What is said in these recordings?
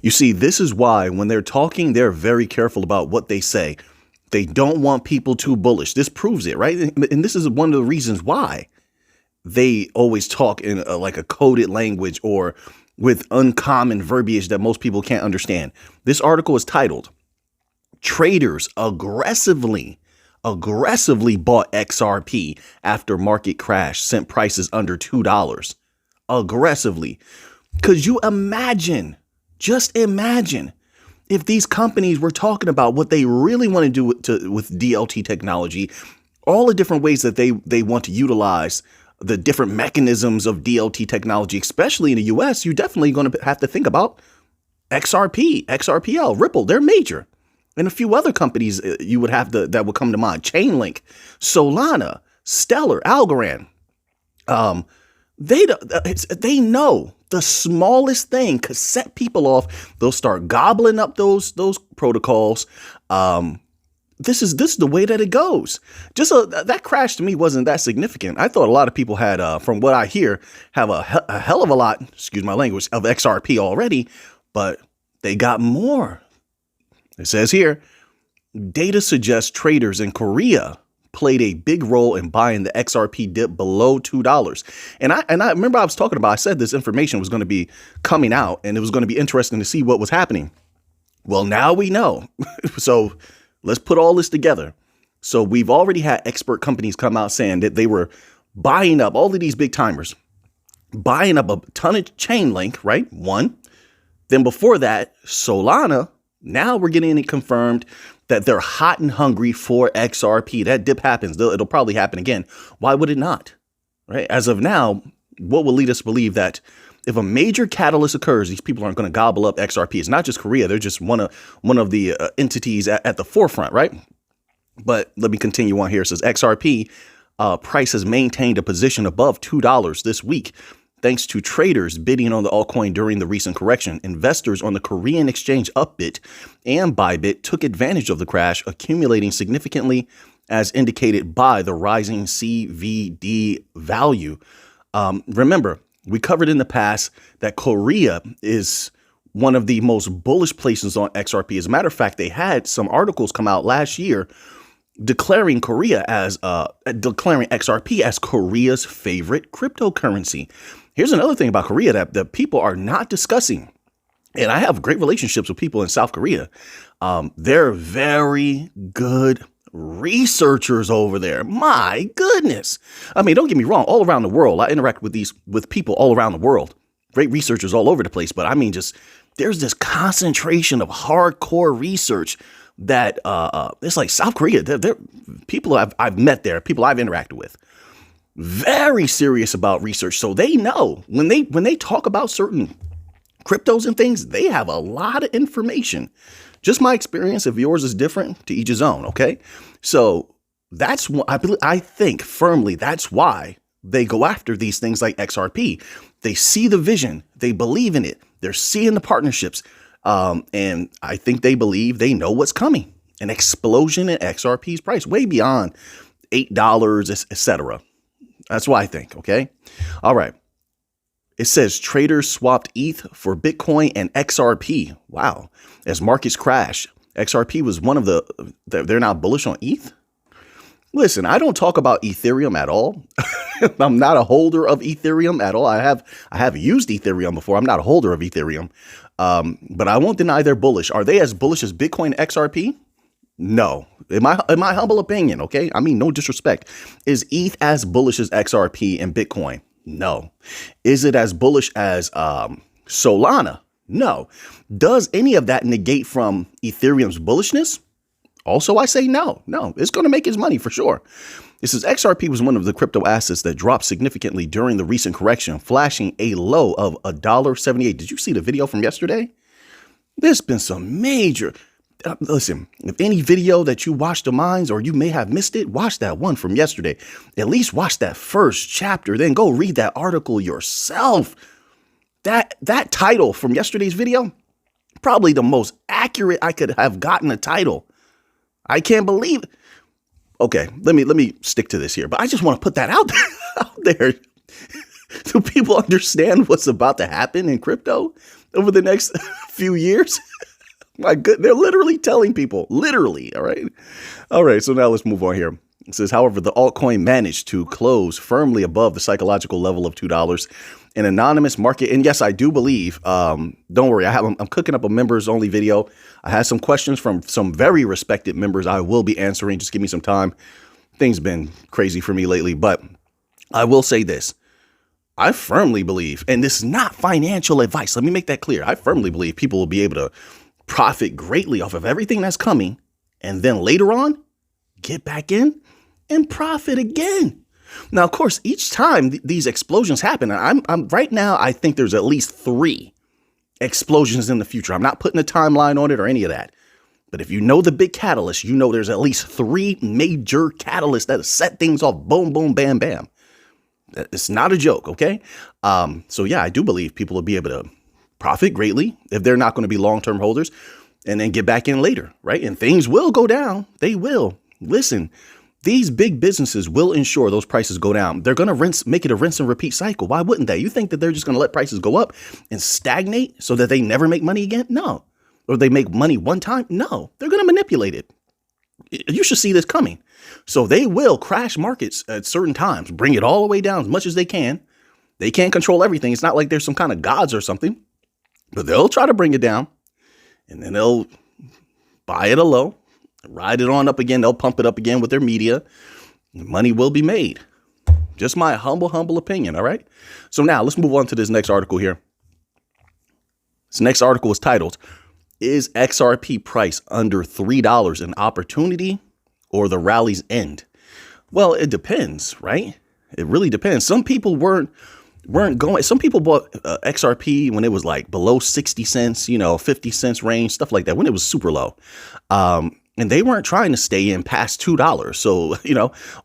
You see, this is why when they're talking, they're very careful about what they say. They don't want people too bullish. This proves it, right? And this is one of the reasons why they always talk in like a coded language or with uncommon verbiage that most people can't understand. This article is titled, "Traders aggressively bought XRP after market crash, sent prices under $2. Aggressively. Could you imagine, just imagine, if these companies were talking about what they really want to do with DLT technology, all the different ways that they want to utilize the different mechanisms of DLT technology, especially in the US, you're definitely going to have to think about XRP, XRPL, Ripple, they're major. And a few other companies you would have that would come to mind. Chainlink, Solana, Stellar, Algorand. They know the smallest thing could set people off. They'll start gobbling up those protocols. This is the way that it goes. That crash to me wasn't that significant. I thought a lot of people had, from what I hear, have a hell of a lot, excuse my language, of XRP already, but they got more. It says here, data suggests traders in Korea played a big role in buying the XRP dip below $2. And I remember I said this information was going to be coming out and it was going to be interesting to see what was happening. Well, now we know. So let's put all this together. So we've already had expert companies come out saying that they were buying up all of these big timers, buying up a ton of Chainlink, right? One. Then before that, Solana. Now we're getting it confirmed that they're hot and hungry for XRP. That dip happens. It'll probably happen again. Why would it not? Right? As of now, what will lead us to believe that if a major catalyst occurs, these people aren't going to gobble up XRP. It's not just Korea. They're just one of the entities at the forefront, right? But let me continue on here. It says XRP price has maintained a position above $2 this week, thanks to traders bidding on the altcoin during the recent correction. Investors on the Korean exchange Upbit and Bybit took advantage of the crash, accumulating significantly as indicated by the rising CVD value. Remember, we covered in the past that Korea is one of the most bullish places on XRP. As a matter of fact, they had some articles come out last year declaring XRP as Korea's favorite cryptocurrency. Here's another thing about Korea that people are not discussing. And I have great relationships with people in South Korea. They're very good researchers over there. My goodness. I mean, don't get me wrong. All around the world, I interact with people all around the world. Great researchers all over the place. But I mean, there's this concentration of hardcore research that it's like South Korea. They're people I've met there, people I've interacted with, very serious about research. So they know when they talk about certain cryptos and things, they have a lot of information. Just my experience. If yours is different, to each his own. OK, so that's what I think firmly. That's why they go after these things like XRP. They see the vision. They believe in it. They're seeing the partnerships. And I think they believe they know what's coming. An explosion in XRP's price way beyond $8, etc. That's what I think. OK. All right. It says traders swapped ETH for Bitcoin and XRP. Wow. As markets crash, XRP was one of they're now bullish on ETH. Listen, I don't talk about Ethereum at all. I'm not a holder of Ethereum at all. I have used Ethereum before. I'm not a holder of Ethereum. But I won't deny they're bullish. Are they as bullish as Bitcoin and XRP? No. In my humble opinion, okay? I mean, no disrespect. Is ETH as bullish as XRP and Bitcoin? No. Is it as bullish as Solana? No. Does any of that negate from Ethereum's bullishness? Also, I say no. No, it's going to make its money for sure. It says XRP was one of the crypto assets that dropped significantly during the recent correction, flashing a low of $1.78. Did you see the video from yesterday? There's been some major... listen, if any video that you watched of mine or you may have missed it, watch that one from yesterday. At least watch that first chapter, then go read that article yourself. That title from yesterday's video, probably the most accurate I could have gotten a title. I can't believe it. Okay, let me stick to this here, but I just want to put that out there. Do people understand what's about to happen in crypto? over the next few years. My good, they're literally telling people, literally. All right. All right. So now let's move on here. It says, however, the altcoin managed to close firmly above the psychological level of $2. An anonymous market. And yes, I do believe, don't worry, I'm cooking up a members only video. I had some questions from some very respected members I will be answering. Just give me some time. Things been crazy for me lately, but I will say this. I firmly believe, and this is not financial advice. Let me make that clear. I firmly believe people will be able to profit greatly off of everything that's coming. And then later on, get back in and profit again. Now, of course, each time these explosions happen, I'm right now, I think there's at least 3 explosions in the future. I'm not putting a timeline on it or any of that. But if you know the big catalyst, you know there's at least 3 major catalysts that set things off. Boom, boom, bam, bam. It's not a joke, okay? So yeah, I do believe people will be able to profit greatly if they're not going to be long-term holders and then get back in later, right? And things will go down. They will. Listen, these big businesses will ensure those prices go down. They're going to make it a rinse and repeat cycle. Why wouldn't they? You think that they're just going to let prices go up and stagnate so that they never make money again? No. Or they make money one time? No. They're going to manipulate it. You should see this coming. So they will crash markets at certain times, bring it all the way down as much as they can. They can't control everything. It's not like there's some kind of gods or something, but they'll try to bring it down and then they'll buy it a low, ride it on up again. They'll pump it up again with their media. Money will be made. Just my humble opinion. All right. So now let's move on to this next article here. This next article is titled, "Is XRP price under $3 an opportunity or the rally's end?" Well, it depends, right? It really depends. Some people weren't going. Some people bought XRP when it was like below 60 cents, 50 cents range, stuff like that, when it was super low. And they weren't trying to stay in past $2. So,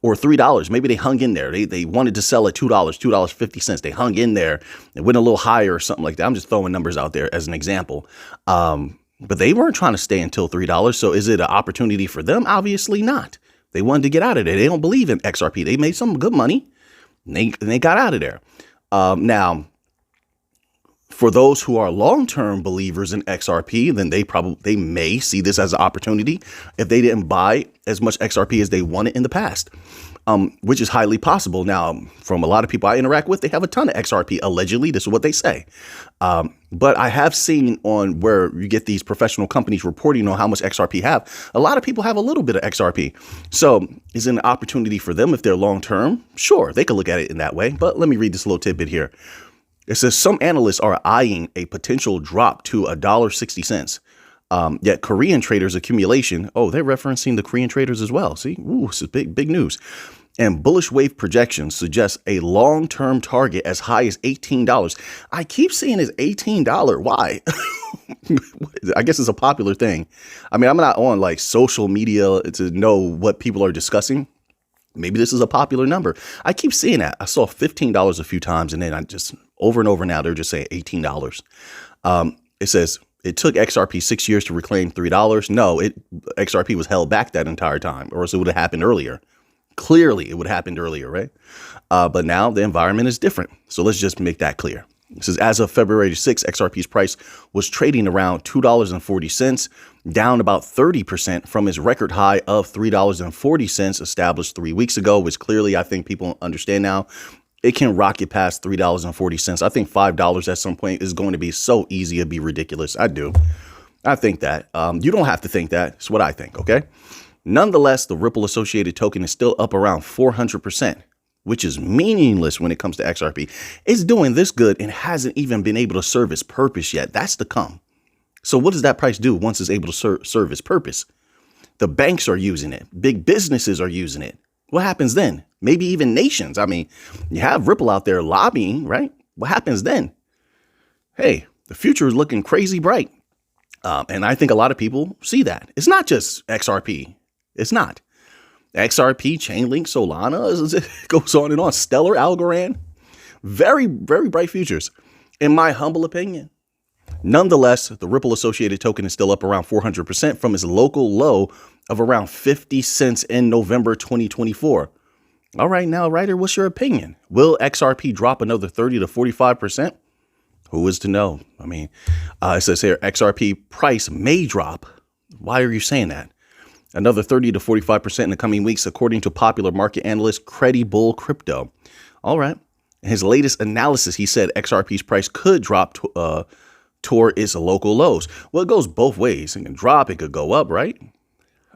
or $3. Maybe they hung in there. They wanted to sell at $2, $2.50. They hung in there. It went a little higher or something like that. I'm just throwing numbers out there as an example. But they weren't trying to stay until $3. So is it an opportunity for them? Obviously not. They wanted to get out of there. They don't believe in XRP. They made some good money. And they got out of there. Now, for those who are long-term believers in XRP, then they may see this as an opportunity if they didn't buy as much XRP as they wanted in the past, which is highly possible. Now, from a lot of people I interact with, they have a ton of XRP. Allegedly, this is what they say. But I have seen on where you get these professional companies reporting on how much XRP have. A lot of people have a little bit of XRP. So is it an opportunity for them if they're long-term? Sure, they could look at it in that way. But let me read this little tidbit here. It says some analysts are eyeing a potential drop to $1.60. Yet Korean traders accumulation. Oh, they're referencing the Korean traders as well. See, this is big news. And bullish wave projections suggest a long-term target as high as $18. I keep seeing it's $18. Why? I guess it's a popular thing. I mean, I'm not on like social media to know what people are discussing. Maybe this is a popular number. I keep seeing that. I saw $15 a few times, and then I just over and over now, they're just saying $18. It says it took XRP 6 years to reclaim $3. No, XRP was held back that entire time, or else it would have happened earlier. Clearly, it would have happened earlier, right? But now the environment is different. So let's just make that clear. It says as of February 6, XRP's price was trading around $2.40, down about 30% from its record high of $3.40 established 3 weeks ago, which clearly I think people understand now. It can rocket past $3.40. I think $5 at some point is going to be so easy it'd be ridiculous. I do. I think that. You don't have to think that. It's what I think, okay? Nonetheless, the Ripple associated token is still up around 400%. Which is meaningless when it comes to XRP. It's doing this good and hasn't even been able to serve its purpose yet. That's to come. So what does that price do once it's able to serve its purpose? The banks are using it. Big businesses are using it. What happens then? Maybe even nations. I mean, you have Ripple out there lobbying, right? What happens then? Hey, the future is looking crazy bright. And I think a lot of people see that. It's not just XRP. It's not. XRP, Chainlink, Solana, it goes on and on. Stellar, Algorand, very, very bright futures, in my humble opinion. Nonetheless, the Ripple associated token is still up around 400% from its local low of around 50 cents in November 2024. All right, now, writer, what's your opinion? Will XRP drop another 30 to 45%? Who is to know? I mean, it says here XRP price may drop. Why are you saying that? Another 30 to 45% in the coming weeks, according to popular market analyst Credible Crypto. All right. In his latest analysis, he said XRP's price could drop toward its local lows. Well, it goes both ways. It can drop, it could go up, right?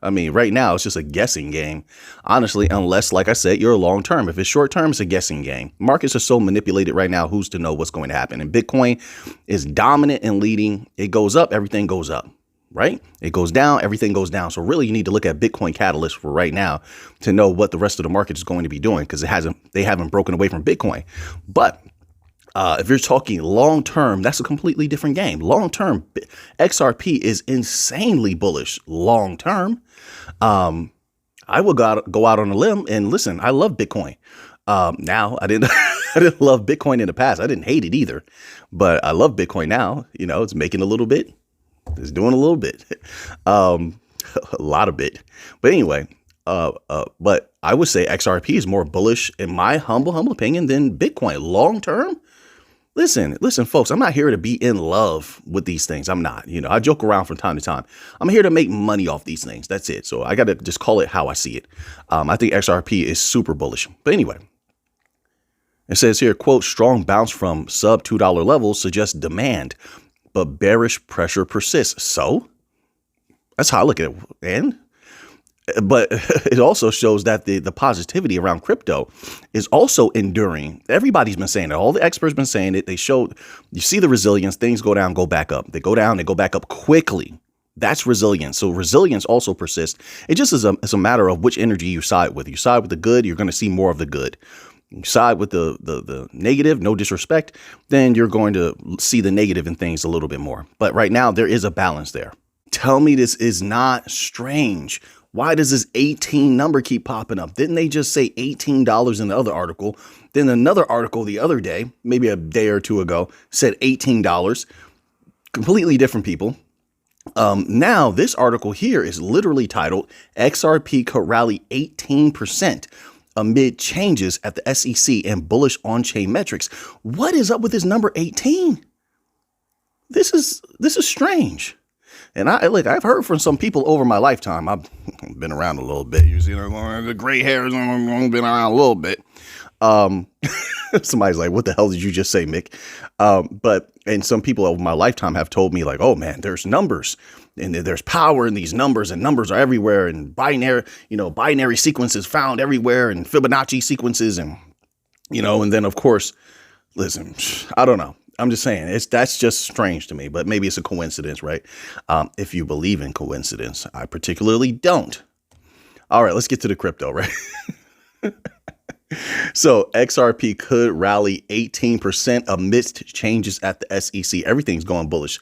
I mean, right now, it's just a guessing game. Honestly, unless, like I said, you're long term. If it's short term, it's a guessing game. Markets are so manipulated right now, who's to know what's going to happen? And Bitcoin is dominant and leading. It goes up, everything goes up, right? It goes down, everything goes down. So really, you need to look at Bitcoin Catalyst for right now to know what the rest of the market is going to be doing, because they haven't broken away from Bitcoin. But if you're talking long term, that's a completely different game. Long term, XRP is insanely bullish long term. I will go out on a limb and listen. I love Bitcoin. Now I didn't I didn't love Bitcoin in the past. I didn't hate it either, but I love Bitcoin now. You know, it's making a little bit. It's doing a little bit, a lot of bit. But anyway, but I would say XRP is more bullish in my humble opinion than Bitcoin long term. Listen, folks, I'm not here to be in love with these things. I'm not, I joke around from time to time. I'm here to make money off these things. That's it. So I got to just call it how I see it. I think XRP is super bullish. But anyway, it says here, quote, strong bounce from sub $2 levels suggests demand, but bearish pressure persists. So that's how I look at it. But it also shows that the positivity around crypto is also enduring. Everybody's been saying it. All the experts been saying it. They show, you see the resilience, things go down, go back up. They go down, they go back up quickly. That's resilience. So resilience also persists. It just is it's a matter of which energy you side with. You side with the good, you're going to see more of the good. You side with the negative, no disrespect, then you're going to see the negative in things a little bit more. But right now there is a balance there. Tell me this is not strange. Why does this 18 number keep popping up? Didn't they just say $18 in the other article? Then another article the other day, maybe a day or two ago, said $18. Completely different people. Now, this article here is literally titled XRP could rally 18% amid changes at the SEC and bullish on-chain metrics. What is up with this number 18? This is strange. And I've heard from some people over my lifetime. I've been around a little bit. You see, the gray hairs, I've been around a little bit. Somebody's like, what the hell did you just say, Mick? And some people over my lifetime have told me like, oh man, there's numbers and there's power in these numbers, and numbers are everywhere, and binary sequences found everywhere, and Fibonacci sequences. And then of course, listen, I don't know. I'm just saying that's just strange to me, but maybe it's a coincidence, right? If you believe in coincidence, I particularly don't. All right, let's get to the crypto, right? So XRP could rally 18% amidst changes at the SEC. Everything's going bullish.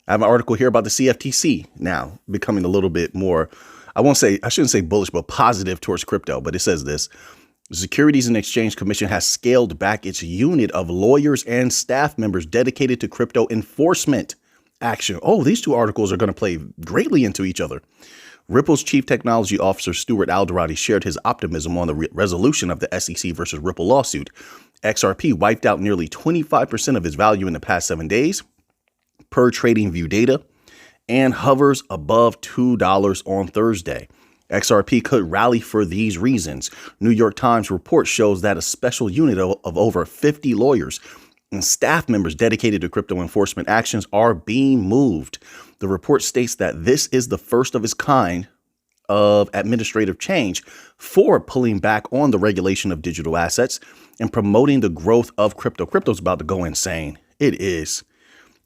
I have an article here about the CFTC now becoming a little bit more, I shouldn't say bullish, but positive towards crypto. But it says this. The Securities and Exchange Commission has scaled back its unit of lawyers and staff members dedicated to crypto enforcement action. Oh, these two articles are going to play greatly into each other. Ripple's chief technology officer, Stuart Alderati, shared his optimism on the resolution of the SEC versus Ripple lawsuit. XRP wiped out nearly 25% of its value in the past 7 days, per TradingView data, and hovers above $2 on Thursday. XRP could rally for these reasons. New York Times report shows that a special unit of over 50 lawyers and staff members dedicated to crypto enforcement actions are being moved. The report states that this is the first of its kind of administrative change for pulling back on the regulation of digital assets and promoting the growth of crypto. Crypto's about to go insane. It is.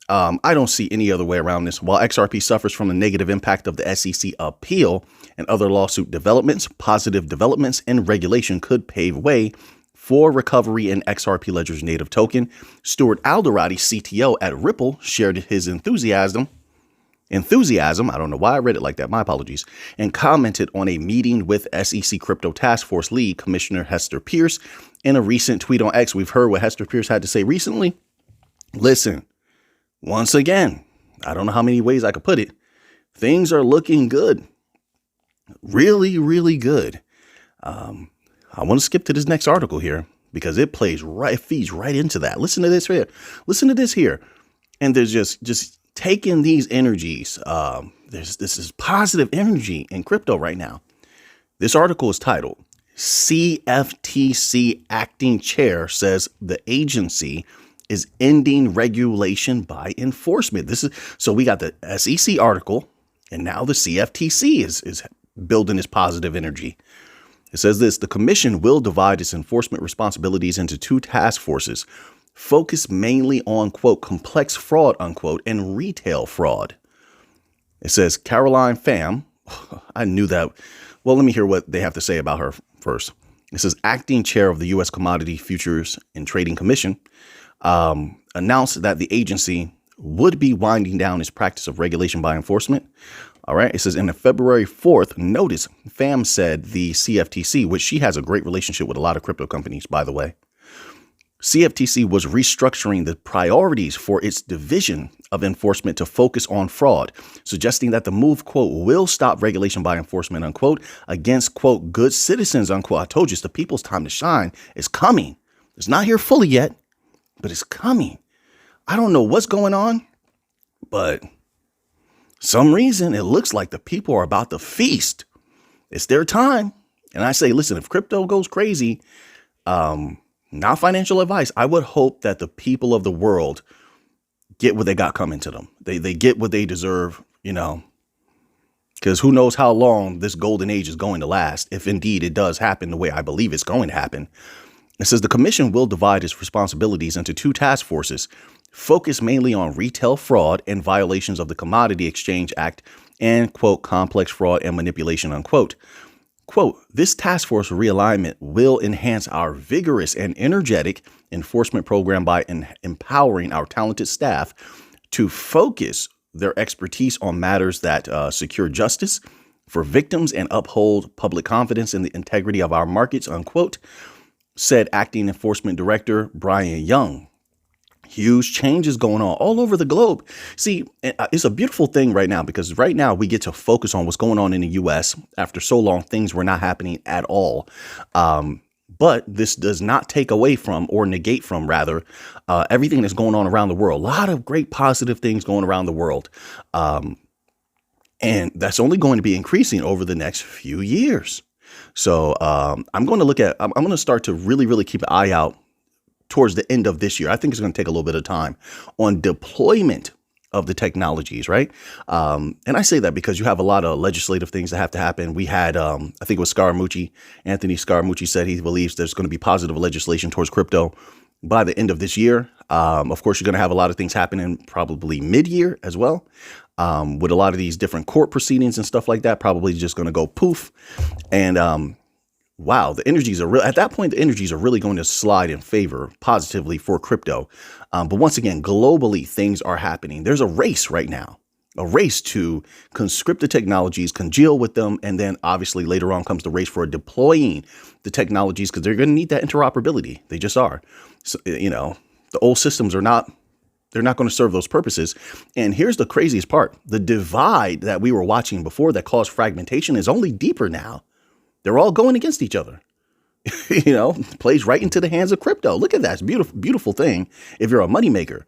I don't see any other way around this. While XRP suffers from the negative impact of the SEC appeal and other lawsuit developments, positive developments and regulation could pave way for recovery in XRP Ledger's native token. Stuart Alderati, CTO at Ripple, shared his enthusiasm. I don't know why I read it like that. My apologies. And commented on a meeting with SEC Crypto Task Force lead Commissioner Hester Pierce in a recent tweet on X. We've heard what Hester Pierce had to say recently. Listen. Once again, I don't know how many ways I could put it. Things are looking good. Really, really good. I want to skip to this next article here because it feeds right into that. Listen to this here. Listen to this here. And there's just taking these energies. This is positive energy in crypto right now. This article is titled CFTC Acting Chair Says the Agency is Ending Regulation by Enforcement. So we got the SEC article, and now the CFTC is building this positive energy. It says this: the commission will divide its enforcement responsibilities into two task forces, focused mainly on, quote, complex fraud, unquote, and retail fraud. It says Caroline Pham. I knew that. Well, let me hear what they have to say about her first. It says acting chair of the U.S. Commodity Futures and Trading Commission announced that the agency would be winding down its practice of regulation by enforcement. All right. It says in a February 4th notice, Pham said the CFTC, which she has a great relationship with a lot of crypto companies, by the way, CFTC was restructuring the priorities for its division of enforcement to focus on fraud, suggesting that the move, quote, will stop regulation by enforcement, unquote, against, quote, good citizens, unquote. I told you, it's the people's time to shine. It's coming. It's not here fully yet, but it's coming. I don't know what's going on, but some reason it looks like the people are about to feast. It's their time. And I say, listen, if crypto goes crazy, not financial advice, I would hope that the people of the world get what they got coming to them. They get what they deserve, because who knows how long this golden age is going to last, if indeed it does happen the way I believe it's going to happen. It says the commission will divide its responsibilities into two task forces, focused mainly on retail fraud and violations of the Commodity Exchange Act and, quote, complex fraud and manipulation, unquote. Quote, this task force realignment will enhance our vigorous and energetic enforcement program by empowering our talented staff to focus their expertise on matters that secure justice for victims and uphold public confidence in the integrity of our markets, unquote, said acting enforcement director Brian Young. Huge changes going on all over the globe. See, it's a beautiful thing right now, because right now we get to focus on what's going on in the U.S. After so long, things were not happening at all. But this does not take away from, or negate from, rather, everything that's going on around the world. A lot of great positive things going around the world. And that's only going to be increasing over the next few years. So I'm going to start to really, really keep an eye out towards the end of this year. I think it's going to take a little bit of time on deployment of the technologies, right? And I say that because you have a lot of legislative things that have to happen. We had, I think it was Anthony Scaramucci said he believes there's going to be positive legislation towards crypto by the end of this year. Of course, you're going to have a lot of things happening probably mid-year as well, with a lot of these different court proceedings and stuff like that, probably just going to go poof. And wow, the energies are real. At that point, the energies are really going to slide in favor positively for crypto. But once again, globally, things are happening. There's a race right now, a race to conscript the technologies, congeal with them. And then obviously later on comes the race for deploying the technologies, because they're going to need that interoperability. They just are. So, the old systems they're not going to serve those purposes. And here's the craziest part. The divide that we were watching before that caused fragmentation is only deeper now. They're all going against each other, plays right into the hands of crypto. Look at that. It's a beautiful, beautiful thing if you're a moneymaker,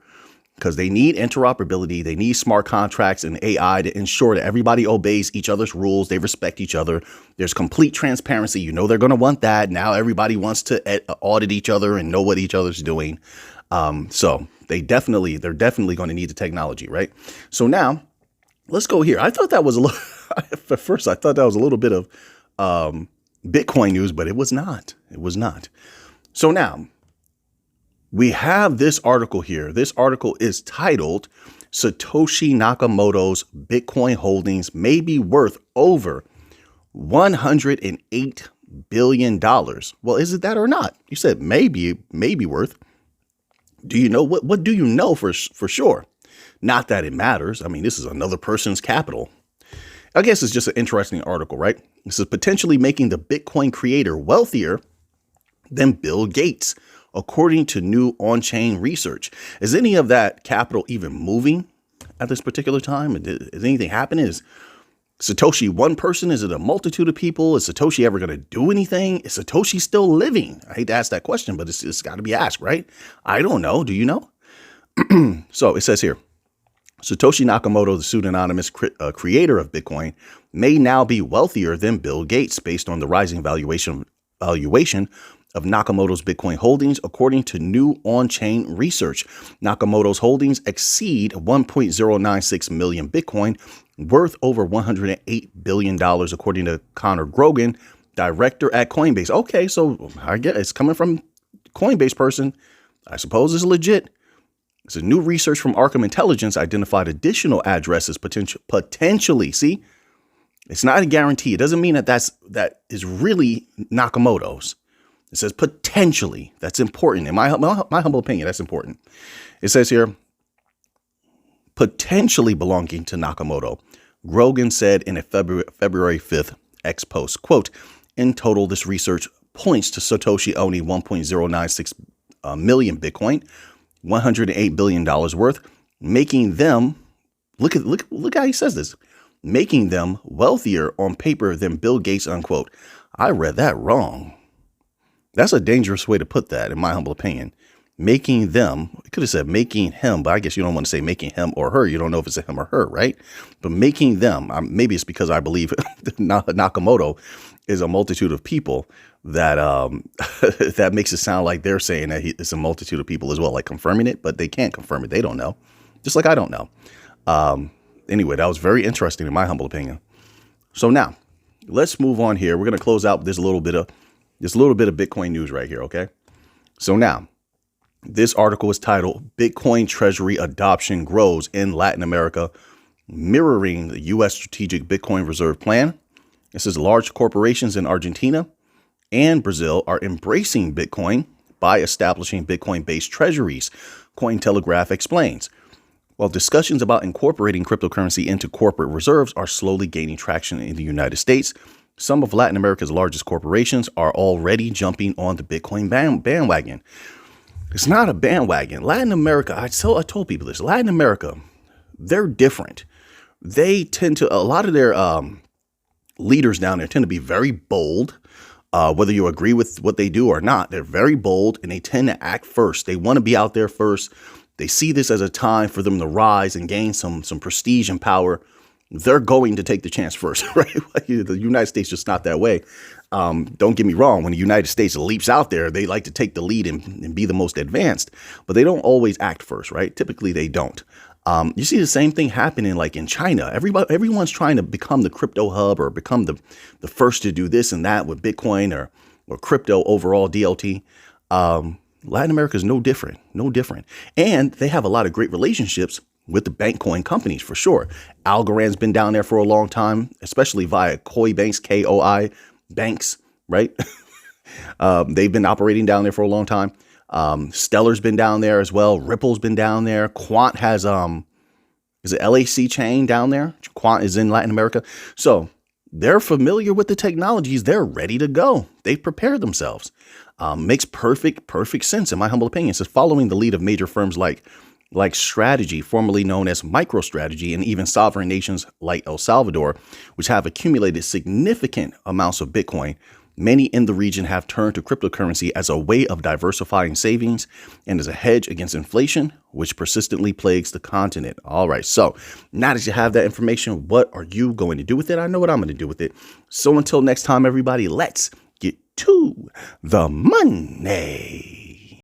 because they need interoperability. They need smart contracts and AI to ensure that everybody obeys each other's rules. They respect each other. There's complete transparency. They're going to want that. Now everybody wants to audit each other and know what each other's doing. So they're definitely going to need the technology, right? So now let's go here. I thought that was at first I thought that was a little bit of Bitcoin news, but it was not. It was not. So now we have this article here. This article is titled Satoshi Nakamoto's Bitcoin holdings may be worth over $108 billion. Well, is it that or not? You said maybe worth. Do you know what do you know for sure? Not that it matters. I mean, this is another person's capital. I guess it's just an interesting article, right? This is potentially making the Bitcoin creator wealthier than Bill Gates, according to new on-chain research. Is any of that capital even moving at this particular time? Is anything happening? Satoshi one person? Is it a multitude of people? Is Satoshi ever going to do anything? Is Satoshi still living? I hate to ask that question, but it's got to be asked, right? I don't know. Do you know? So it says here, Satoshi Nakamoto, the pseudonymous creator of Bitcoin, may now be wealthier than Bill Gates based on the rising valuation of Nakamoto's Bitcoin holdings, according to new on-chain research. Nakamoto's holdings exceed 1.096 million Bitcoin, worth over $108 billion, according to Connor Grogan, director at Coinbase. Okay, so I get it's coming from Coinbase person. I suppose it's legit. It's a new research from Arkham Intelligence identified additional addresses potentially. See, it's not a guarantee. It doesn't mean that is really Nakamoto's. It says potentially. That's important. In my humble opinion, that's important. It says here, potentially belonging to Nakamoto. Grogan said in a February 5th X post, quote, in total, this research points to Satoshi owning 1.096 million Bitcoin, $108 billion worth, making them, look how he says this, making them wealthier on paper than Bill Gates, unquote. I read that wrong. That's a dangerous way to put that, in my humble opinion. Making them, it could have said making him, but I guess you don't want to say making him or her. You don't know if it's a him or her, right? But making them, maybe it's because I believe Nakamoto is a multitude of people that that makes it sound like they're saying that it's a multitude of people as well, like confirming it, but they can't confirm it. They don't know, just like I don't know. Anyway, that was very interesting in my humble opinion. So now let's move on here. We're going to close out this little bit of Bitcoin news right here. Okay. So now this article is titled Bitcoin Treasury Adoption Grows in Latin America, Mirroring the U.S. Strategic Bitcoin Reserve Plan. It says large corporations in Argentina and Brazil are embracing Bitcoin by establishing Bitcoin-based treasuries, Cointelegraph explains. While discussions about incorporating cryptocurrency into corporate reserves are slowly gaining traction in the United States, some of Latin America's largest corporations are already jumping on the Bitcoin bandwagon. It's not a bandwagon. Latin America, I told people this, Latin America, they're different. They tend to, a lot of their leaders down there tend to be very bold, whether you agree with what they do or not. They're very bold and they tend to act first. They want to be out there first. They see this as a time for them to rise and gain some prestige and power. They're going to take the chance first, right? The United States is just not that way. Don't get me wrong. When the United States leaps out there, they like to take the lead and be the most advanced, but they don't always act first, right? Typically, they don't. You see the same thing happening like in China. Everyone's trying to become the crypto hub or become the first to do this and that with Bitcoin or crypto overall, DLT. Latin America is no different. And they have a lot of great relationships with the bank coin companies for sure. Algorand's been down there for a long time, especially via Koi Banks, KOI banks, right? They've been operating down there for a long time. Stellar's been down there as well. Ripple's been down there. Quant has, is it LAC chain down there? Quant is in Latin America. So they're familiar with the technologies. They're ready to go. They've prepared themselves. Makes perfect sense in my humble opinion. It says following the lead of major firms like Strategy, formerly known as MicroStrategy, and even sovereign nations like El Salvador, which have accumulated significant amounts of Bitcoin, many in the region have turned to cryptocurrency as a way of diversifying savings and as a hedge against inflation, which persistently plagues the continent. All right. So now that you have that information, what are you going to do with it? I know what I'm going to do with it. So until next time, everybody, let's get to the money.